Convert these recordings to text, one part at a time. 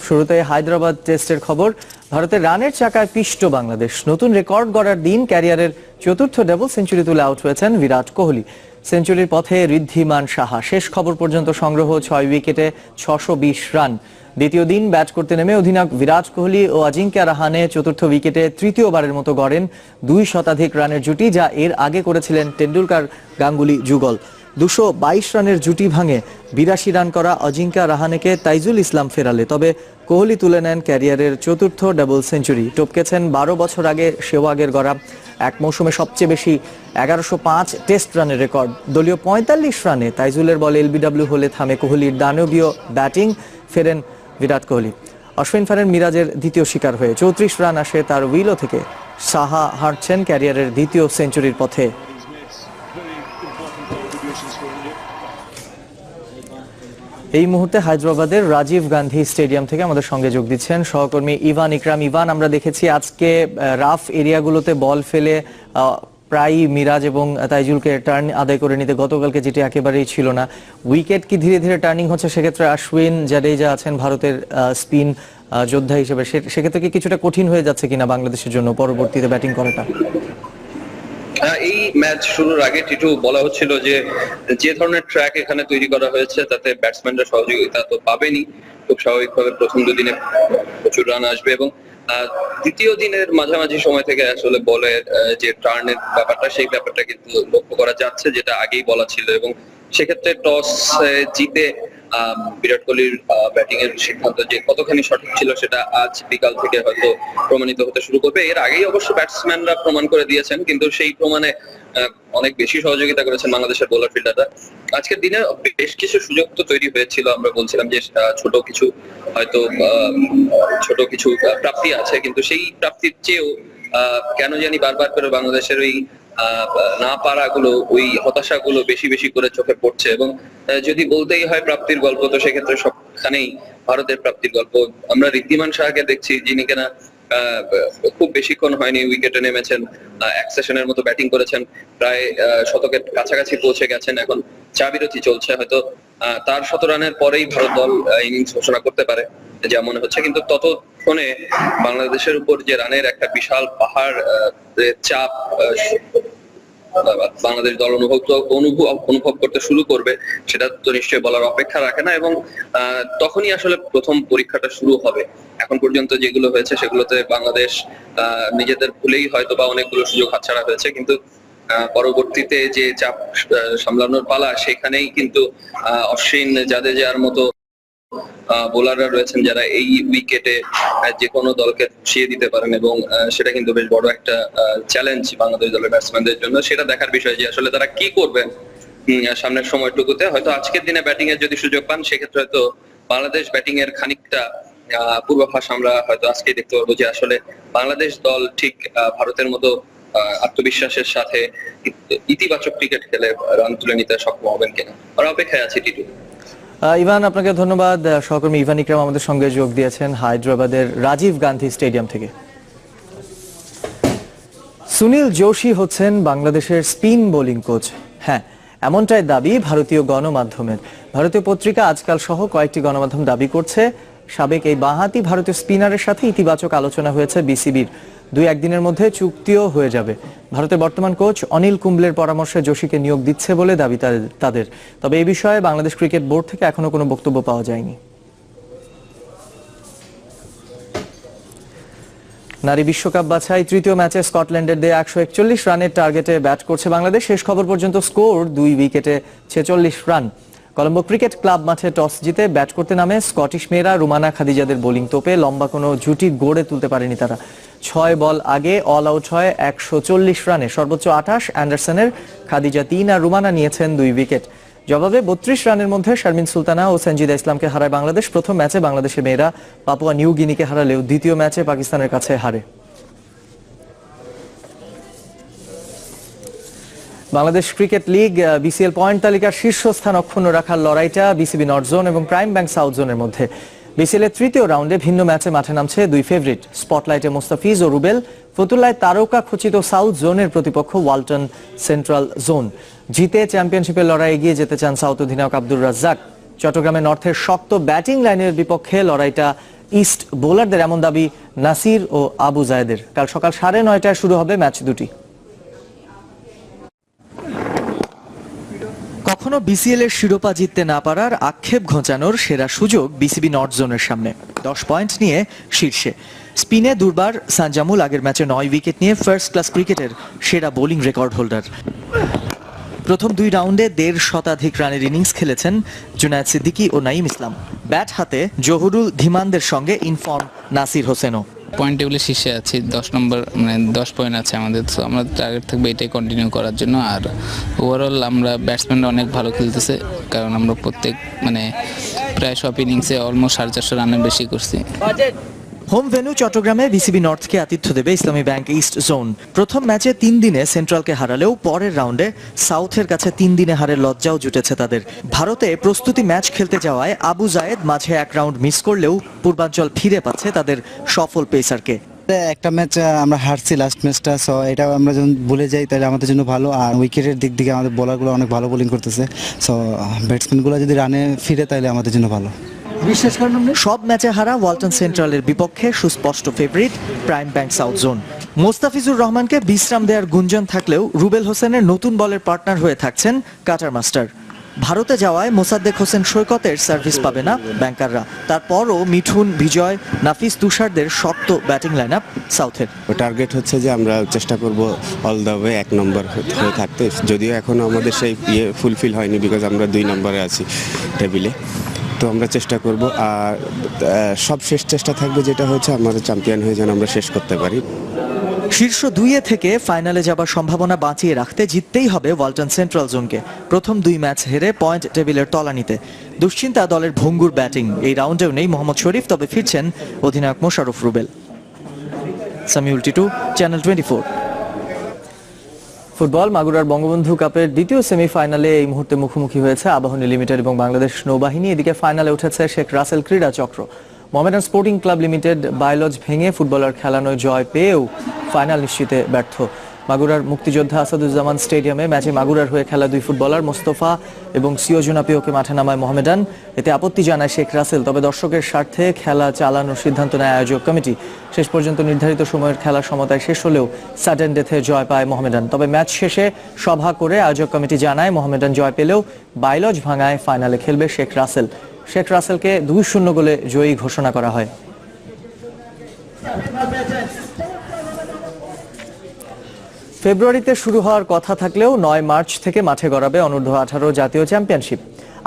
শুরুতে হায়দ্রাবাদ টেস্টের খবর। ভারতের রানের চাকায় পিষ্ট বাংলাদেশ। নতুন রেকর্ড গড়ার দিন ক্যারিয়ারের চতুর্থ ডাবল সেঞ্চুরি তুলে আউট হয়েছেন বিরাট কোহলি। সেঞ্চুরির পথে ঋদ্ধিমান সাহা। শেষ খবর পর্যন্ত সংগ্রহ 6 উইকেটে 620 রান। দ্বিতীয় দিন ব্যাট করতে নেমে অধিনায়ক বিরাট কোহলি ও অজিঙ্ক্য রাহানে চতুর্থ উইকেটে তৃতীয়বারের মতো গড়েন 2 শতাধিক রানের জুটি, যা এর আগে করেছিলেন টেন্ডুলকার গাঙ্গুলি যুগল। 222 রানের জুটি ভাঙে 82 রান করা অজিঙ্ক্য রাহানেকে তাইজুল ইসলাম ফেরালে। তবে কোহলি তুলে নেন ক্যারিয়ারের চতুর্থ ডাবল সেঞ্চুরি। টপকেছেন 12 বছর আগে সেওয়াগের গড়া এক মৌসুমে সবচেয়ে বেশি 1105 টেস্ট রানের রেকর্ড। দলীয় 45 রানে তাইজুলের বলে এলবিডব্লিউ হলে থামে কোহলির দানবীয় ব্যাটিং। ফেরেন বিরাট কোহলি। অশ্বিন ফেরেন মিরাজের দ্বিতীয় শিকার হয়ে। 34 রান আসে তার উইলো থেকে। সাহা হাঁটছেন ক্যারিয়ারের দ্বিতীয় সেঞ্চুরির পথে। এই মুহূর্তে হায়দ্রাবাদের রাজীব গান্ধী স্টেডিয়াম থেকে আমাদের সঙ্গে যোগ দিচ্ছেন সহকর্মী ইভান ইকরাম। ইভান, আমরা দেখেছি আজকে রাফ এরিয়াগুলোতে বল ফেলে প্রায় মিরাজ এবং তাইজুলকে টার্ন আদায় করে নিতে গতকালকে যেটি একেবারেই ছিল না। উইকেট কি ধীরে ধীরে টার্নিং হচ্ছে? সেক্ষেত্রে অশ্বিন জাডেজা আছেন ভারতের স্পিন যোদ্ধা হিসেবে, সেক্ষেত্রে কি কিছুটা কঠিন হয়ে যাচ্ছে কিনা বাংলাদেশের জন্য পরবর্তীতে ব্যাটিং করাটা? এই ম্যাচ শুরুর আগে টিটু বলা হচ্ছিল যে ধরনের ট্র্যাক এখানে তৈরি করা হয়েছে তাতে ব্যাটসম্যানরা সহযোগিতা তো পাবেনি। খুব স্বাভাবিকভাবে প্রথম দুদিনে প্রচুর রান আসবে এবং দ্বিতীয় দিনের মাঝামাঝি সময় থেকে আসলে বলের যে টার্নের ব্যাপারটা, সেই ব্যাপারটা কিন্তু লক্ষ্য করা যাচ্ছে, যেটা আগেই বলা ছিল। এবং সেক্ষেত্রে টস জিতে বিরাট কোহলির ব্যাটিং এর সিদ্ধান্ত যে কতখানি সঠিক ছিল সেটা আজ বিকাল থেকে হয়তো প্রমাণিত হতে শুরু করবে। এর আগেই অবশ্য ব্যাটসম্যানরা প্রমাণ করে দিয়েছেন, কিন্তু সেই প্রমাণে অনেক বেশি সহযোগিতা করেছেন বাংলাদেশের বোলার ফিল্ডাররা। আজকের দিনে বেশ কিছু সুযোগ তো তৈরি হয়েছিল। আমরা বলছিলাম যে ছোট কিছু প্রাপ্তি আছে, কিন্তু সেই প্রাপ্তির চেয়েও কেন জানি বারবার করে বাংলাদেশের ওই না পারাগুলো, ওই হতাশাগুলো বেশি বেশি করে চোখে পড়ছে। এবং যদি বলতেই হয় প্রাপ্তির গল্প, তো সেক্ষেত্রে সবখানেই ভারতের প্রাপ্তির গল্প। আমরা ঋদ্ধিমান সাহাকে দেখছি, যিনি কিনা খুব বেশিক্ষণ হয়নি উইকেটে নেমেছেন, এক সেশনের মতো ব্যাটিং করেছেন, প্রায় শতকের কাছাকাছি পৌঁছে গেছেন। এখন চা বিরতি চলছে, হয়তো তার 100 রানের পরেই ভারত দল ইনিংস ঘোষণা করতে পারে যা মনে হচ্ছে। কিন্তু ততক্ষণে বাংলাদেশের উপর যে রানের একটা বিশাল পাহাড় চাপ বাংলাদেশ দল অনুভব করতে শুরু করবে, সেটা তো নিশ্চয়ই বলার অপেক্ষা রাখে না। এবং তখনই আসলে প্রথম পরীক্ষাটা শুরু হবে। এখন পর্যন্ত যেগুলো হয়েছে সেগুলোতে বাংলাদেশ নিজেদের ভুলেই হয়তো বা অনেকগুলো সুযোগ হাতছাড়া হয়েছে, কিন্তু পরবর্তীতে যে চাপ সামলানোর পালা, সেখানেই কিন্তু অশ্বিন জাদেজার মতো বোলাররা রয়েছেন যারা এই উইকেটে যে কোনো দলকে ধসিয়ে দিতে পারেন। এবং সেটা কিন্তু বেশ বড় একটা চ্যালেঞ্জ বাংলাদেশ দলের ব্যাটসম্যানদের জন্য। সেটা দেখার বিষয় যে আসলে তারা কি করবেন সামনের সময়টুকুতে। হয়তো আজকের দিনে ব্যাটিং এর যদি সুযোগ পান, সেক্ষেত্রে হয়তো বাংলাদেশ ব্যাটিং এর খানিকটা পূর্বাভাস আমরা হয়তো আজকে দেখতে পারবো যে আসলে বাংলাদেশ দল ঠিক ভারতের মতো আত্মবিশ্বাসের সাথে ইতিবাচক ক্রিকেট খেলে রান তুলে নিতে সক্ষম হবেন কিনা। আমরা অপেক্ষায় আছি টিটু। ইভান, আপনাকে ধন্যবাদ। সহকর্মী ইভান ইকরাম আমাদের সঙ্গে যোগ দিয়েছেন হায়দ্রাবাদের রাজীব গান্ধী স্টেডিয়াম থেকে। সুনীল জোশী হচ্ছেন বাংলাদেশের স্পিন বোলিং কোচ। হ্যাঁ, এমনটাই দাবি ভারতীয় গণমাধ্যমের। ভারতীয় পত্রিকা আজকাল সহ কয়েকটি গণমাধ্যম দাবি করছে সাবেক এই বাঁহাতি ভারতীয় স্পিনারের সাথে ইতিবাচক আলোচনা হয়েছে বিসিবির। 2-1 দিনের মধ্যে চুক্তিও হয়ে যাবে। ভারতের বর্তমান কোচ অনিল কুম্বলের পরামর্শে জোশীকে নিয়োগ দিচ্ছে বলে দাবি তাদের। তবে এই বিষয়ে বাংলাদেশ ক্রিকেট বোর্ড থেকে এখনো কোনো বক্তব্য পাওয়া যায়নি। নারী বিশ্বকাপ বাছাই তৃতীয় ম্যাচে স্কটল্যান্ডের দিয়ে 141 রানের টার্গেটে ব্যাট করছে বাংলাদেশ। শেষ খবর পর্যন্ত স্কোর 2 উইকেটে 46 রান। কলম্বো ক্রিকেট ক্লাব মাঠে টস জিতে ব্যাট করতে নামে স্কটিশ মেয়েরা। রুমানা খাদিজাদের বোলিং তোপে লম্বা কোনো জুটি গড়ে তুলতে পারেনি তারা। 6 বল আগে অল আউট হয় 140 রানে। সর্বোচ্চ 28 অ্যান্ডারসনের, খাদিজা 3 আর রুমানা নিয়েছেন 2 উইকেট। জবাবে 32 রানের মধ্যে শারমিন সুলতানা ও সঞ্জিদা ইসলামকে হারায় বাংলাদেশ। প্রথম ম্যাচে বাংলাদেশের মেয়েরা পাপুয়া নিউ গিনিকে হারালেও দ্বিতীয় ম্যাচে পাকিস্তানের কাছে হারে। Bangladesh cricket league BCL point তালিকার শীর্ষস্থান অক্ষুণ্ণ রাখার লড়াইটা বিসিবি নর্থ জোন এবং প্রাইম ব্যাংক সাউথ জোনের মধ্যে। বিসিএল এর তৃতীয় রাউন্ডে ভিন্ন ম্যাচে মাঠে নামছে 2 ফেভারিট। স্পটলাইটে মোস্তাফিজ ও রুবেল, ফতুল্লায় তারকা খচিত সাউথ জোনের প্রতিপক্ষ ওয়ালটন সেন্ট্রাল জোন। জিতে চ্যাম্পিয়নশিপের লড়াই এগিয়ে যেতে চান সাউথ অধিনায়ক আব্দুর রাজ্জাক। চট্টগ্রামে নর্থের শক্ত ব্যাটিং লাইনের বিপক্ষে লড়াইটা ইস্ট বোলারদের, এমন দাবি নাসির ও আবু জায়েদের। কাল সকাল 9:30টায় শুরু হবে ম্যাচ দুটি। কখনো বিসিএল এর শিরোপা জিততে না পারার আক্ষেপ ঘোচানোর সেরা সুযোগ বিসিবি নর্থ জোনের সামনে। 10 পয়েন্ট নিয়ে শীর্ষে। স্পিনে দুর্বার সানজামুল আগের ম্যাচে 9 উইকেট নিয়ে ফার্স্ট ক্লাস ক্রিকেটের সেরা বোলিং রেকর্ড হোল্ডার। প্রথম 2 রাউন্ডে 1.5 শতাধিক রানের ইনিংস খেলেছেন জুনায়েদ সিদ্দিকী ও নাঈম ইসলাম। ব্যাট হাতে জহুরুল ধীমানদের সঙ্গে ইনফর্ম নাসির হোসেনও। পয়েন্ট টেবিলে শীর্ষে আছি, 10 নম্বর, মানে 10 পয়েন্ট আছে আমাদের। তো আমরা টার্গেট থাকবে এটাই কন্টিনিউ করার জন্য। আর ওভারঅল আমরা ব্যাটসম্যানরা অনেক ভালো খেলতেছে, কারণ আমরা প্রায় সব ইনিংসে অলমোস্ট 450 রানের বেশি করছি। হোম ভেন্যু চট্টগ্রামে বিসিবি নর্থকে আতিথ্য দেবে ইসলামী ব্যাংক ইস্ট জোন। প্রথম ম্যাচে 3 দিনে সেন্ট্রালকে হারালেও পরের রাউন্ডে সাউথের কাছে 3 দিনে হারের লজ্জাও জুটেছে তাদের। ভারতে প্রস্তুতি ম্যাচ খেলতে যাওয়ায় আবু জায়েদ মাঝে 1 রাউন্ড মিস করলেও পূর্বাঞ্চল ফিরে পাচ্ছে তাদের সফল পেসারকে। একটা ম্যাচ আমরা হারছি, লাস্ট ম্যাচটা, সো এটা আমরা যখন ভুলে যাই তাহলে আমাদের জন্য ভালো। আর উইকেটের দিক থেকে আমাদের বোলারগুলো অনেক ভালো বোলিং করতেছে, সো ব্যাটসম্যানগুলো যদি রানে ফিরে তাহলে আমাদের জন্য ভালো। সব ম্যাচে হারা ওয়ালটন সেন্ট্রালের বিপক্ষে সুস্পষ্ট favourite Prime Bank South Zone. Mustafizur রহমানকে বিশ্রাম দেওয়ার গুঞ্জন থাকলেও রুবেল হোসেনের নতুন বলের পার্টনার হয়ে থাকছেন কাটার মাস্টার। ভারতে যাওয়ায় মোসাদ্দেক হোসেন সৈকতের সার্ভিস পাবে না ব্যাংকাররা। তারপরও মিঠুন, বিজয়, নাফিস, তুষারদের শক্ত ব্যাটিং লাইন আপ সাউথের। টার্গেট হচ্ছে যে আমরা চেষ্টা করব অল দ্য ওয়ে 1 নম্বর হয়ে থাকতে, যদিও এখনও আমাদের সেই ফুলফিল হয়নি, বিকজ আমরা 2 নম্বরে আছি টেবিলে। তো আমরা চেষ্টা করব, আর সব শেষ চেষ্টা থাকবে যেটা হচ্ছে আমাদের চ্যাম্পিয়ন হয়ে যেন আমরা শেষ করতে পারি। শীর্ষ 2 থেকে ফাইনালে যাবার সম্ভাবনা বাঁচিয়ে রাখতে জিততেই হবে ওয়ালটন সেন্ট্রাল জোনকে। প্রথম 2 ম্যাচ হেরে পয়েন্ট টেবিলের তলানিতে। দুশ্চিন্তা দলের ভঙ্গুর ব্যাটিং। এই রাউন্ডেও নেই মোহাম্মদ শরীফ, তবে ফিরছেন অধিনায়ক মোশাররফ রুবেল। সামিউল টিটু, চ্যানেল 24। ফুটবল, মাগুরার বঙ্গবন্ধু কাপের দ্বিতীয় সেমিফাইনালে এই মুহূর্তে মুখোমুখি হয়েছে আবাহনী লিমিটেড এবং বাংলাদেশ নৌবাহিনী। এদিকে ফাইনালে উঠেছে শেখ রাসেল ক্রীড়া চক্র। মোহামেডান স্পোর্টিং ক্লাব লিমিটেড বায়োলজ ভেঙে ফুটবলার খেলানোয় জয় পেয়েও ফাইনাল নিশ্চিতে ব্যর্থ। মাগুরার মুক্তিযোদ্ধা আসাদুজ্জামান স্টেডিয়ামে ম্যাচে মাগুরার হয়ে খেলা 2 ফুটবলার মোস্তফা এবং সিওজুনাপিওকে মাঠে নামায় মোহামেডান। এতে আপত্তি জানায় শেখ রাসেল, তবে দর্শকের স্বার্থে খেলা চালানোর সিদ্ধান্ত নেয় আয়োজক কমিটি। শেষ পর্যন্ত নির্ধারিত সময়ের খেলা সমতায় শেষ হলেও সাডেন ডেথে জয় পায় মোহামেডান। তবে ম্যাচ শেষে সভা করে আয়োজক কমিটি জানায় মোহামেডান জয় পেলেও বায়োলজ ভাঙায় ফাইনালে খেলবে শেখ রাসেল। শেখ রাসেলকে 2-0 গোলে জয়ী ঘোষণা করা হয়। ফেব্রুয়ারিতে শুরু হওয়ার কথা থাকলেও 9 মার্চ থেকে মাঠে গড়াবে অনূর্ধ্ব 18 জাতীয় চ্যাম্পিয়নশিপ।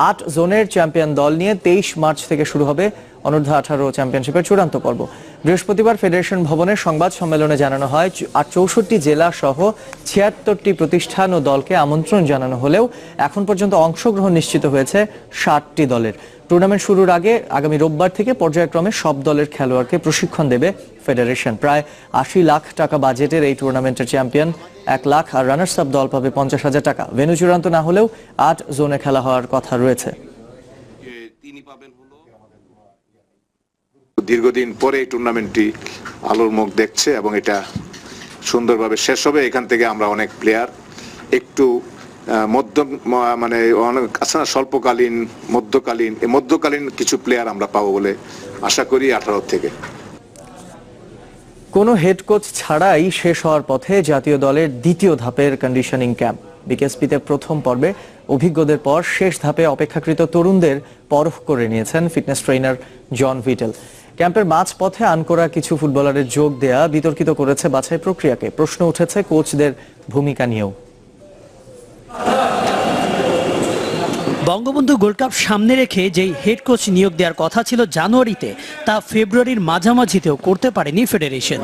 8 জোনের চ্যাম্পিয়ন দল নিয়ে 23 মার্চ থেকে শুরু হবে অনূর্ধ্ব 18 চ্যাম্পিয়নশিপের চূড়ান্ত পর্ব। বৃহস্পতিবার ফেডারেশন ভবনের সংবাদ সম্মেলনে জানানো হয় 64টি জেলা সহ 76টি প্রতিষ্ঠান ও দলকে আমন্ত্রণ জানানো হলেও এখন পর্যন্ত অংশগ্রহণ নিশ্চিত হয়েছে 60টি দলের। টুর্নামেন্ট শুরুর আগে আগামী রোববার থেকে পর্যায়ক্রমে সব দলের খেলোয়াড়কে প্রশিক্ষণ দেবে ফেডারেশন। প্রায় 80 লাখ টাকা বাজেটের এই টুর্নামেন্টের চ্যাম্পিয়ন 1 লাখ আর রানার্স আপ দল পাবে 50,000 টাকা। ভেন্যু চূড়ান্ত না হলেও 8 জোনে খেলা হওয়ার কথা রয়েছে। দীর্ঘদিন পরে এই টুর্নামেন্টটি আলোর মুখ দেখছে এবং এটা সুন্দরভাবে শেষ হবে। এখান থেকে আমরা অনেক প্লেয়ার একটু স্বল্পকালীন, মধ্যকালীন কিছু প্লেয়ার আমরা পাবো বলে আশা করি 18 থেকে। কোনো হেড কোচ ছাড়াই শেষ হওয়ার পথে জাতীয় দলের দ্বিতীয় ধাপের কন্ডিশনিং ক্যাম্প। বিকেএসপিতে প্রথম পর্বে অভিজ্ঞদের পর শেষ ধাপে অপেক্ষাকৃত তরুণদের পরখ করে নিয়েছেন ফিটনেস ট্রেনার জন ভিটেল। ক্যাম্পের মাঝপথে আনকোরা কিছু ফুটবলারের যোগ দেয়া বিতর্কিত করেছে বাছাই প্রক্রিয়াকে। প্রশ্ন উঠেছে কোচদের ভূমিকা নিয়েও। বঙ্গবন্ধু গোল্ড কাপ সামনে রেখে যেই হেড কোচ নিয়োগ দেওয়ার কথা ছিল জানুয়ারিতে, তা ফেব্রুয়ারির মাঝামাঝিতেও করতে পারেনি ফেডারেশন।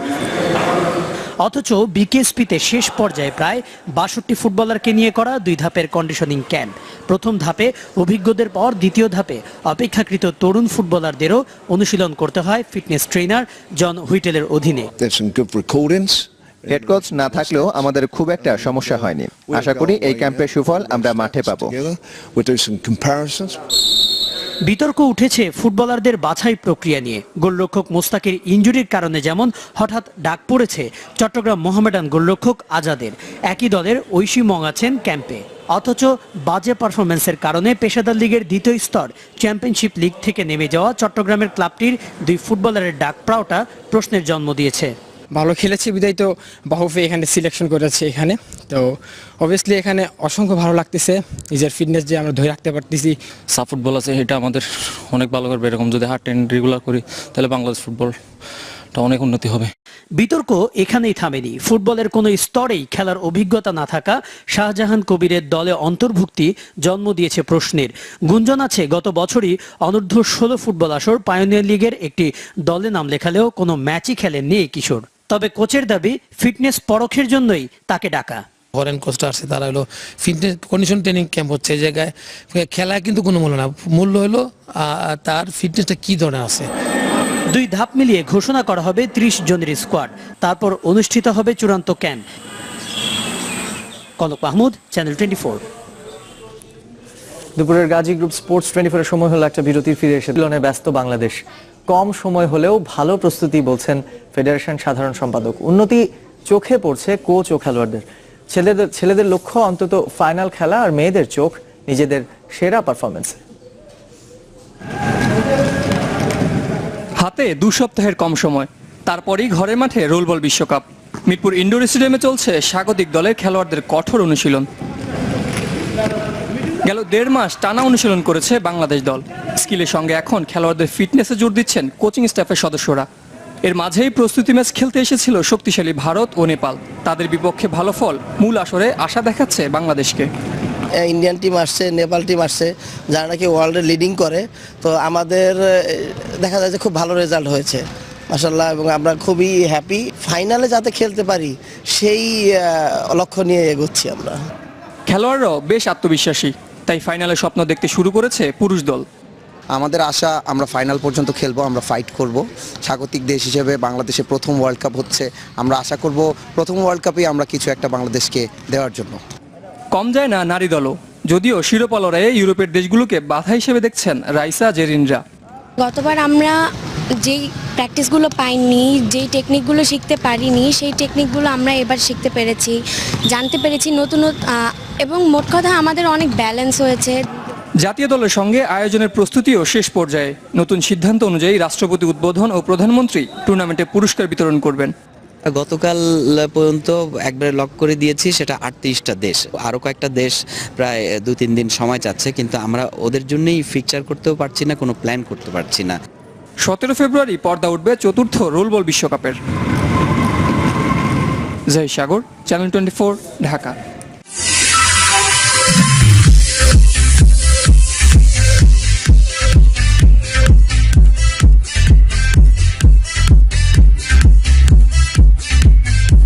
অথচ বিকেএসপিতে শেষ পর্যায়ে প্রায় 62 ফুটবলারকে নিয়ে করা 2 ধাপের কন্ডিশনিং ক্যাম্প। প্রথম ধাপে অভিজ্ঞদের পর দ্বিতীয় ধাপে অপেক্ষাকৃত তরুণ ফুটবলারদেরও অনুশীলন করতে হয় ফিটনেস ট্রেনার জন হুইটেলের অধীনে। হেড কোচ না থাকলেও আমাদের খুব একটা সমস্যা হয়নি। আশা করি এই ক্যাম্পের সুফল আমরা মাঠে পাবো। বিতর্ক উঠেছে ফুটবলারদের বাছাই প্রক্রিয়া নিয়ে। গোলরক্ষক মোস্তাকের ইনজুরির কারণে যেমন হঠাৎ ডাক পড়েছে চট্টগ্রাম মোহামেডান গোলরক্ষক আজাদের। একই দলের ঐশী মং আছেন ক্যাম্পে। অথচ বাজে পারফরম্যান্সের কারণে পেশাদার লিগের দ্বিতীয় স্তর চ্যাম্পিয়নশিপ লিগ থেকে নেমে যাওয়া চট্টগ্রামের ক্লাবটির 2 ফুটবলারের ডাক পাওয়াটা প্রশ্নের জন্ম দিয়েছে। ভালো খেলেছি বিদায় তো বাহুফে এখানে সিলেকশন করেছে এখানে, তো অবভিয়াসলি এখানে অসংখ্য ভালো লাগতেছে। নিজের ফিটনেস যে আমরা ধরে রাখতে পারতেছি, সাফ ফুটবল আছে, এটা আমাদের অনেক ভালো করবে। এরকম যদি হার্ট ট্রেন রেগুলার করি তাহলে বাংলাদেশ ফুটবলটা অনেক উন্নতি হবে। বিতর্ক এখানেই থামেনি। ফুটবলের কোনো স্তরেই খেলার অভিজ্ঞতা না থাকা শাহজাহান কবিরের দলে অন্তর্ভুক্তি জন্ম দিয়েছে প্রশ্নের। গুঞ্জন আছে গত বছরই অনূর্ধ্ব 16 ফুটবল আসর পায়োনিয়ার লিগের একটি দলে নাম লেখালেও কোনো ম্যাচই খেলেননি এই কিশোর। তবে কোচের দাবি ফিটনেস পরখের জন্যই তাকে ডাকা। ফরেন কোচটা আসছে, তারা হলো ফিটনেস কন্ডিশন ট্রেনিং ক্যাম্প হচ্ছে এই জায়গায়। খেলায় কিন্তু কোনো মূল্য না, মূল্য হলো তার ফিটনেসটা কি ধরনের আছে। 2 ধাপ মিলিয়ে ঘোষণা করা হবে 30 জনের স্কোয়াড, তারপর অনুষ্ঠিত হবে চূড়ান্ত ক্যাম্প। কনক মাহমুদ, চ্যানেল 24। দুপুরের গাজী গ্রুপ স্পোর্টস 24 এর সময় হলো একটা বিরতির, ফিরে এসে তুলনায় ব্যস্ত বাংলাদেশ। কম সময় হলেও ভালো প্রস্তুতি বলছেন ফেডারেশন সাধারণ সম্পাদক। উন্নতি চোখে পড়ছে কোচ ও খেলোয়াড়দের। ছেলেদের লক্ষ্য অন্তত ফাইনাল খেলা, আর মেয়েদের চোখ নিজেদের সেরা পারফরমেন্সে। হাতে 2 সপ্তাহের কম সময়, তারপরেই ঘরের মাঠে রোলবল বিশ্বকাপ। মিরপুর ইনডোর স্টেডিয়ামে চলছে স্বাগতিক দলের খেলোয়াড়দের কঠোর অনুশীলন। গেল 1.5 মাস টানা অনুশীলন করেছে বাংলাদেশ দল। স্কিলের সঙ্গে এখন খেলোয়াড়দের ফিটনেসে জোর দিচ্ছেন কোচিং স্টাফের সদস্যরা। এর মাঝেই প্রস্তুতি ম্যাচ খেলতে এসেছিল শক্তিশালী ভারত ও নেপাল। তাদের বিপক্ষে ভালো ফল মূল আসরে আশা দেখাচ্ছে বাংলাদেশকে। ইন্ডিয়ান টিম আসছে, নেপাল টিম আসছে, যারা নাকি ওয়ার্ল্ডে লিডিং করে। তো আমাদের দেখা যায় যে খুব ভালো রেজাল্ট হয়েছে মাশাআল্লাহ, এবং আমরা খুবই হ্যাপি। ফাইনালে যাতে খেলতে পারি সেই লক্ষ্য নিয়ে এগোচ্ছি আমরা। খেলোয়াড়রাও বেশ আত্মবিশ্বাসী, তাই ফাইনালে স্বপ্ন দেখতে শুরু করেছে পুরুষ দল। আমাদের আশা আমরা ফাইনাল পর্যন্ত খেলবো, আমরা ফাইট করব। স্বাগতিক দেশ হিসেবে বাংলাদেশে প্রথম ওয়ার্ল্ড কাপ হচ্ছে, আমরা আশা করব প্রথম ওয়ার্ল্ড কাপেই আমরা কিছু একটা বাংলাদেশকে দেওয়ার জন্য। কম যায় না নারী দলও, যদিও শিরোপা লড়াইয়ে ইউরোপের দেশগুলোকে বাধা হিসেবে দেখছেন রাইসা জেরিনরা। গতবার আমরা যেই প্র্যাকটিসগুলো পাইনি, যেই টেকনিকগুলো শিখতে পারিনি, সেই টেকনিকগুলো আমরা এবার শিখতে পেরেছি, জানতে পেরেছি নতুন, এবং মোট কথা আমাদের অনেক ব্যালেন্স হয়েছে। জাতীয় দলের সঙ্গে আয়োজনের প্রস্তুতিও শেষ পর্যায়ে। নতুন সিদ্ধান্ত অনুযায়ী রাষ্ট্রপতি উদ্বোধন ও প্রধানমন্ত্রী টুর্নামেন্টে পুরস্কার বিতরণ করবেন। গতকাল পর্যন্ত একবারে লক করে দিয়েছি, সেটা 38টা দেশ। আরও কয়েকটা দেশ প্রায় 2-3 দিন সময় চাচ্ছে, কিন্তু আমরা ওদের জন্যই ফিকচার করতেও পারছি না, কোনো প্ল্যান করতে পারছি না। 17 ফেব্রুয়ারি পর্দা উঠবে চতুর্থ রোলবল বিশ্বকাপের। জয় সাগর, চ্যানেল 24, ঢাকা।